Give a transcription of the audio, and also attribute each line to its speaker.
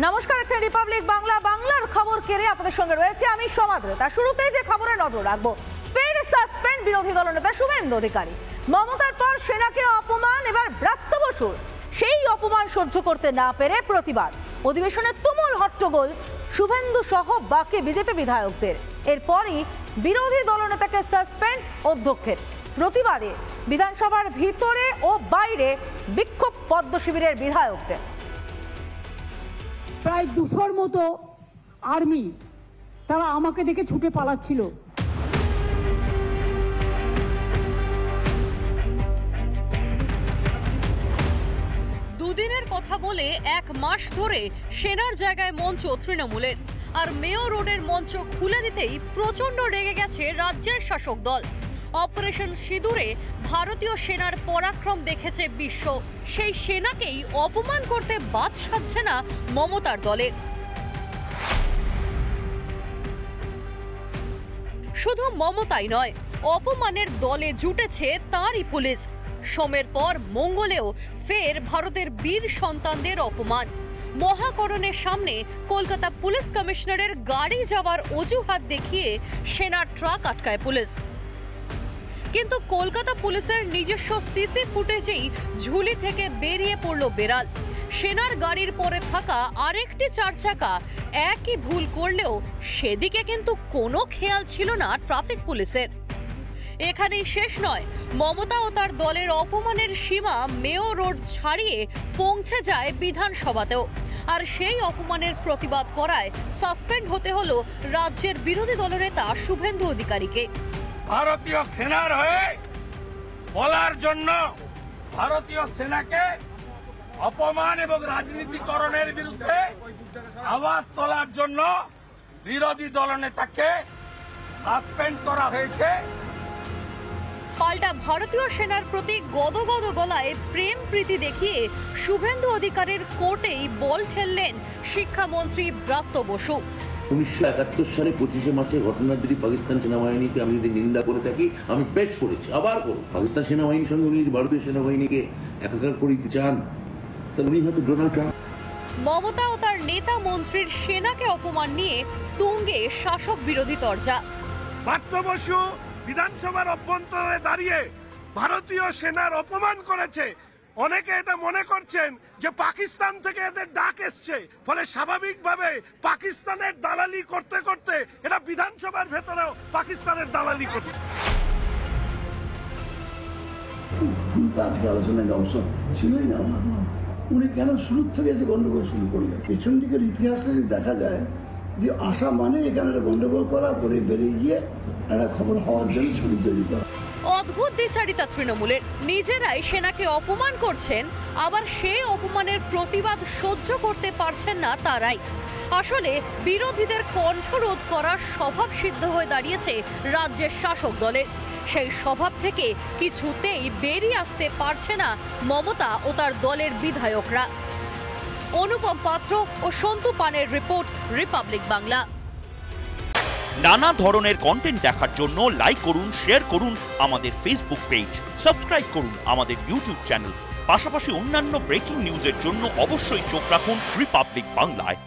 Speaker 1: নমস্কার, একটা রিপাবলিক বাংলা বাংলার খবর কেড়ে আপনাদের সঙ্গে রয়েছে আমি সমাদ্র। তার শুরুতেই যে খবরে নজর রাখবো, ফের সাসপেন্ড বিরোধী দলনেতা শুভেন্দু অধিকারী। মমতার পর সেনাকে অপমান, এবার ব্রাত্য বসুর। সেই অপমান সহ্য করতে না পেরে প্রতিবাদ। অধিবেশনে তুমুল হট্টগোল শুভেন্দু সহ বাকি বিজেপি বিধায়কদের। এরপরই বিরোধী দলনেতাকে সাসপেন্ড অধ্যক্ষের। প্রতিবাদে বিধানসভার ভিতরে ও বাইরে বিক্ষোভ পদ্ম শিবিরের বিধায়কদের।
Speaker 2: প্রায় 200-র মতো আর্মি তারা আমাকে দেখে ছুটে পালাচ্ছিল।
Speaker 3: দুদিনের কথা বলে 1 মাস ধরে সেনার জায়গায় মঞ্চ তৃণমূলের, আর মেয়র রোডের মঞ্চ খুলে দিতেই প্রচন্ড রেগে গেছে রাজ্যের শাসক দল। অপারেশন সিঁদুরে ভারতীয় সেনার পরাক্রম দেখেছে বিশ্ব। সেই সেনাকেই অপমান করতে বাদ সাধছে না মমতার দলের। শুধু মমতাই নয়, অপমানের দলে জুটেছে তাঁরই পুলিশ। সোমের পর মঙ্গলেও ফের ভারতের বীর সন্তানদের অপমান। মহাকরণের সামনে কলকাতা পুলিশ কমিশনারের গাড়ি যাওয়ার অজুহাত দেখিয়ে সেনার ট্রাক আটকায় পুলিশ। কিন্তু কলকাতা পুলিশের নিজস্ব সিসি ফুটেজেই ঝুলি থেকে বেরিয়ে পড়ল বেড়াল। সেনার গাড়ির পরে থাকা আরেকটি 4 চাকা একই ভুল করলেও সেদিকে কিন্তু কোনো খেয়াল ছিল না ট্রাফিক পুলিশের। এখানেই শেষ নয়, মমতা ও তার দলের অপমানের সীমা মেয়র রোড ছাড়িয়ে পৌঁছে যায় বিধানসভাতেও। আর সেই অপমানের প্রতিবাদ করায় সাসপেন্ড হতে হলো রাজ্যের বিরোধী দলনেতা শুভেন্দু অধিকারীকে।
Speaker 4: ভারতীয় সেনার হয়ে বলার জন্য, ভারতীয় সেনাকে অপমান এবং রাজনীতিকরণের বিরুদ্ধে আওয়াজ তোলার জন্য বিরোধী দলনেতাকে সাসপেন্ড করা হয়েছে।
Speaker 3: পাল্টা ভারতীয় সেনার প্রতি গদগদ গলায় প্রেম প্রীতি দেখিয়ে শুভেন্দু অধিকারীর কোর্টেই বল ঠেললেন শিক্ষামন্ত্রী ব্রাত্য বসু।
Speaker 5: 1971 সালে 25শে মার্চের ঘটনার যদি পাকিস্তান সেনাবাহিনীকে আমি যদি নিন্দা করে থাকি, আমি বেশ করেছি, আবার করব। পাকিস্তান সেনাবাহিনীর সঙ্গে উনি ভারতীয় সেনাবাহিনীকে একাকার করে দিতে চান, তাহলে উনি হয়তো ডোনাল্ড ট্রাম্প।
Speaker 3: মমতা ও তার নেতা মন্ত্রীর সেনাকে অপমান নিয়ে তুঙ্গে শাসক বিরোধী তরজা।
Speaker 4: ব্রাত্য বসু বিধানসভার অভ্যন্তরে দাঁড়িয়ে ভারতীয় সেনার অপমান করেছে। অনেকে এটা মনে করছেন যে পাকিস্তান থেকে এদের ডাক এসছে, ফলে স্বাভাবিকভাবে পাকিস্তানের দালালি করতে করতে এরা বিধানসভার ভেতরেও পাকিস্তানের দালালি করছে।
Speaker 6: আজকে আলোচনায় অংশ ছিলই না। উনি কেন শুরু থেকে যে গন্ডগোল শুরু করলেন? পেছন দিকের ইতিহাসে দেখা যায় যে আশা মানে এখানে গন্ডগোল করা, করে বেরিয়ে গিয়ে একটা খবর হওয়ার জন্য ছবি তৈরি করা।
Speaker 3: অদ্ভুত দ্বিচারিতা তৃণমূলের। নিজেরাই সেনাকে অপমান করছেন, আবার সেই অপমানের প্রতিবাদ সহ্য করতে পারছেন না তারাই। আসলে বিরোধীদের কণ্ঠরোধ করার স্বভাব সিদ্ধ হয়ে দাঁড়িয়েছে রাজ্যের শাসক দলের। সেই স্বভাব থেকে কিছুতেই বেরিয়ে আসতে পারছে না মমতা ও তার দলের বিধায়করা। অনুপম পাত্র ও সন্তু পানের রিপোর্ট, রিপাবলিক বাংলা।
Speaker 7: নানা ধরনের কন্টেন্ট দেখার জন্য লাইক করুন, শেয়ার করুন আমাদের ফেসবুক পেজ, সাবস্ক্রাইব করুন আমাদের ইউটিউব চ্যানেল। পাশাপাশি অন্যান্য ব্রেকিং নিউজের জন্য অবশ্যই চোখ রাখুন রিপাবলিক বাংলায়।